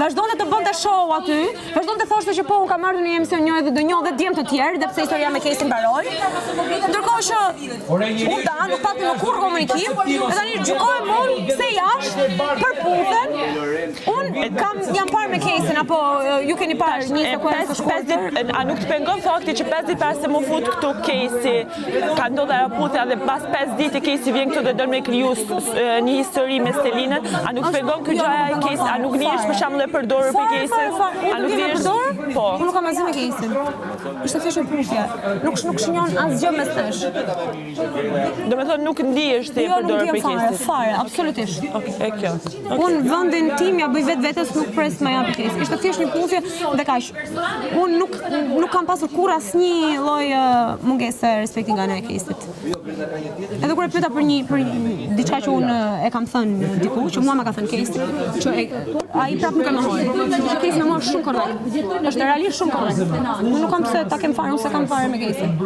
vazhdonte të bënte show aty, vazhdonte thoshte që po unë kam ardhur në një emision një dhe do njoh dhe djem të tjerë, dhe pse historia me Kesin mbaroi. Ndërkohë që u da, nuk pati më kurrë komunikim, dhe tani gjykohem unë se jashtë përputhen. Unë jam parë me Kesin, apo ju keni parë një sekuencë të shkurtër? A nuk të pengon fakti që 5 ditë pas se më fut këtu Kesi, ka ndodhur rapporte dhe pas 5 ditë Kesi vjen këtu dhe don me kriju një histori me Stelinën, a nuk të pengon ky gjaja e Kesit, a nuk nihesh për shembull e përdorur për Kesin? A nuk nihesh përdorur? Po. Unë nuk kam asgjë me Kesin. Ishte thjesht një puthje. Nuk shënjon asgjë mes nesh. Domethënë nuk ndihesh ti e përdorur për Kesin. Fare, absolutisht. Okej, kjo. Unë vendin tim ja bëj vetes, nuk pres më jap Kesin. Ishte thjesht një puthje dhe kaq. Unë nuk kam pasur kurrë asnjë lloj mungese respekti nga ana e Kesit. Edhe kur e pyeta për diçka që unë e kam thënë diku, që mua më ka thënë Kesi, që ai prap nuk e mohoi. Që Kesi më mor shumë korrekt. Është realisht shumë korrekt. Unë nuk kam pse ta kem fare, unë se kam fare me Kesin.